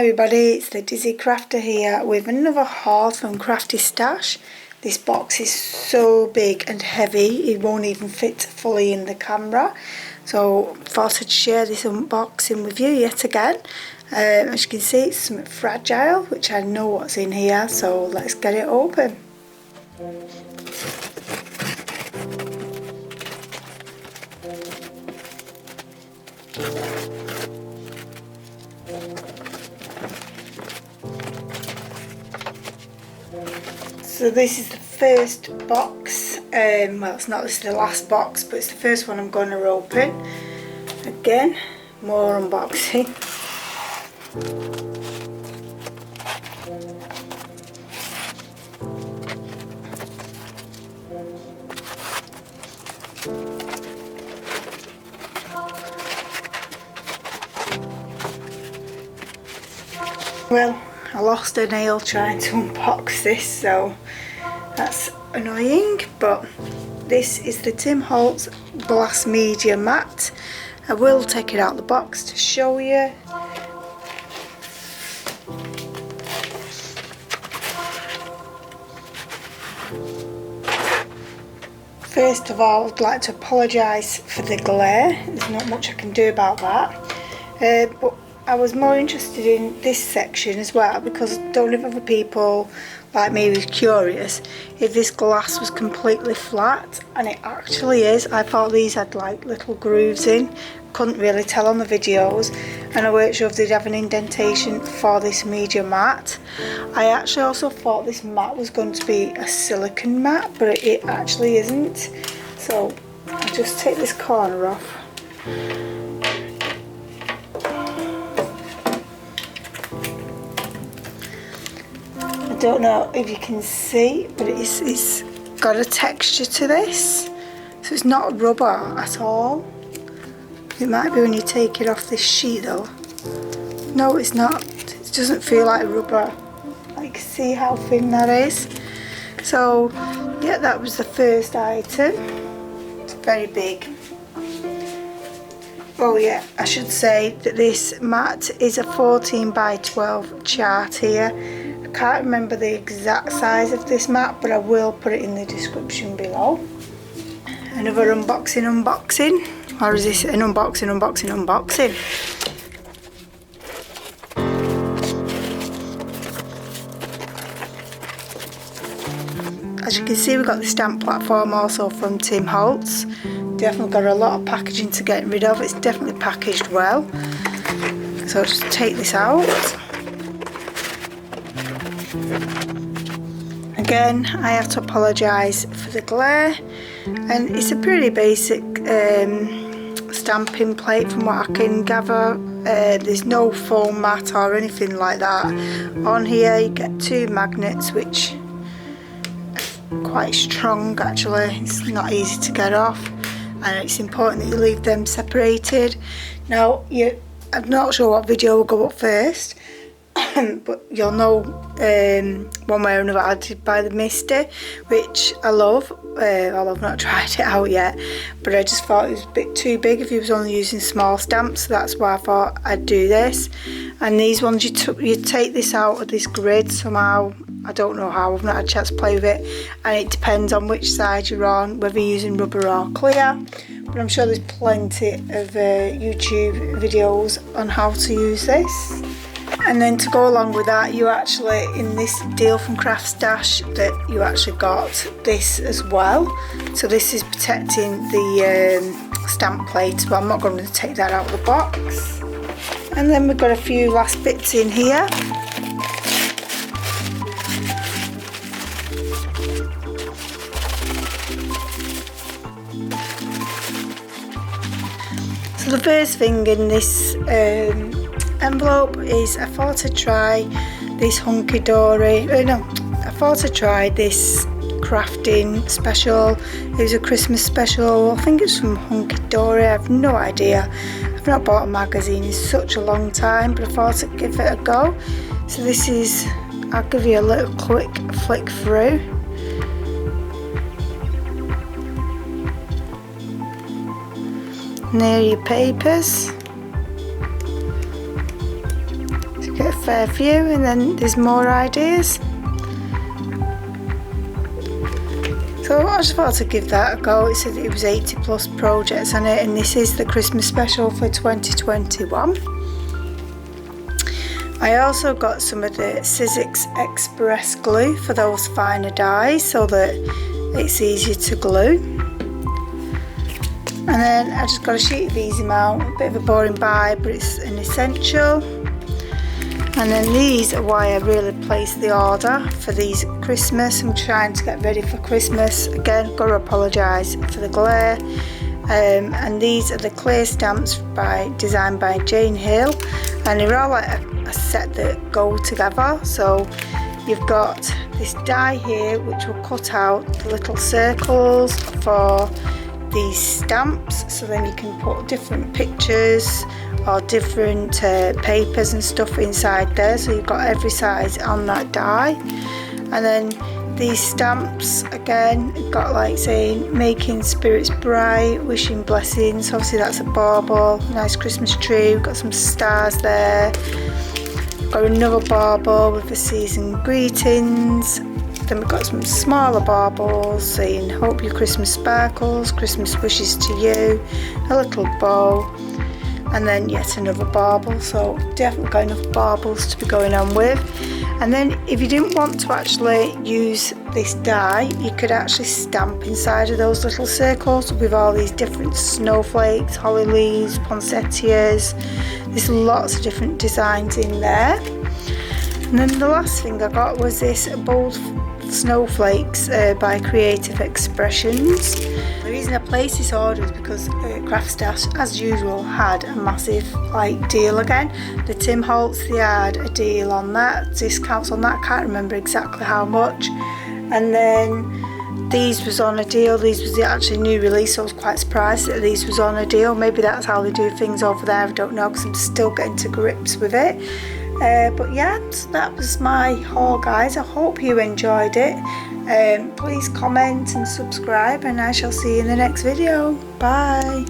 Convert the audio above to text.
everybody, it's the Dizzy Crafter here with another haul from Crafty Stash. This box is so big and heavy it won't even fit fully in the camera, so I thought I'd share this unboxing with you yet again. As you can see, it's something fragile, which I know what's in here, so let's get it open. So this is the first box, well it's not, this is the last box, but it's the first one I'm going to open. Again, more unboxing. Well, I lost a nail trying to unbox this, so that's annoying, but this is the Holtz Glass Media Mat. I will take it out of the box to show you. First of all, I'd like to apologise for the glare. There's not much I can do about that, but I was more interested in this section as well, because I don't know if other people like me was curious if this glass was completely flat, and it actually is. I thought these had like little grooves in, couldn't really tell on the videos, and I weren't sure if they'd have an indentation for this media mat. I actually also thought this mat was going to be a silicone mat, but it actually isn't. So I'll just take this corner off. I don't know if you can see, but it's got a texture to this, so it's not rubber at all. It might be when you take it off this sheet though. No, it's not. It doesn't feel like rubber. Like, see how thin that is? So yeah, that was the first item. It's very big. Oh yeah, I should say that this mat is a 14 by 12 chart here. I can't remember the exact size of this mat, but I will put it in the description below. Another unboxing, or is this an unboxing? As you can see, we've got the stamp platform also from Holtz. Definitely got a lot of packaging to get rid of. It's definitely packaged well. So I'll just take this out. Again, I have to apologise for the glare, and it's a pretty basic stamping plate from what I can gather. There's no foam mat or anything like that. On here you get two magnets, which are quite strong actually. It's not easy to get off, and it's important that you leave them separated. Now, I'm not sure what video will go up first, but you'll know one way or another. I did buy the Misty, which I love, although I've not tried it out yet, but I just thought it was a bit too big if you was only using small stamps, so that's why I thought I'd do this. And these ones, you take this out of this grid somehow. I don't know how, I've not had a chance to play with it, and it depends on which side you're on, whether you're using rubber or clear, but I'm sure there's plenty of YouTube videos on how to use this. And then to go along with that, you actually, in this deal from Craft Stash, that you actually got this as well. So this is protecting the stamp plate, but I'm not going to take that out of the box. And then we've got a few last bits in here. So the first thing in this envelope is, I thought I'd try this I thought I'd try this crafting special. It was a Christmas special. I think it's from Hunky Dory. I have no idea. I've not bought a magazine in such a long time, but I thought I'd give it a go. So this is, I'll give you a little quick flick through. And there are your papers. So get a fair few, and then there's more ideas. So I just thought to give that a go. It said it was 80 plus projects on it, and this is the Christmas special for 2021. I also got some of the Sizzix Express glue for those finer dies so that it's easier to glue. And then I just got a sheet of Easy Mount, a bit of a boring buy, but it's an essential. And then these are why I really placed the order for these at Christmas. I'm trying to get ready for Christmas. Again, got to apologise for the glare. And these are the clear stamps designed by Jane Hill, and they're all like a set that go together. So you've got this die here which will cut out the little circles for these stamps, so then you can put different pictures or different papers and stuff inside there, so you've got every size on that die. And then these stamps again got like saying making spirits bright, wishing blessings. Obviously that's a bauble, nice Christmas tree. We've got some stars there. Got another bauble with the season greetings. Then we've got some smaller baubles saying hope your Christmas sparkles, Christmas wishes to you, a little bow, and then yet another bauble. So definitely got enough baubles to be going on with. And then if you didn't want to actually use this die, you could actually stamp inside of those little circles with all these different snowflakes, holly leaves, poinsettias. There's lots of different designs in there. And then the last thing I got was this bold snowflakes by Creative Expressions. The reason I placed this order is because Craft Stash, as usual, had a massive deal again. The Tim Holtz, they had a deal on that, discounts on that, I can't remember exactly how much. And then these was on a deal. These was the actually new release, so I was quite surprised that these was on a deal. Maybe that's how they do things over there, I don't know, because I'm still getting to grips with it. But yeah, so that was my haul, guys. I hope you enjoyed it. Please comment and subscribe, and I shall see you in the next video. Bye.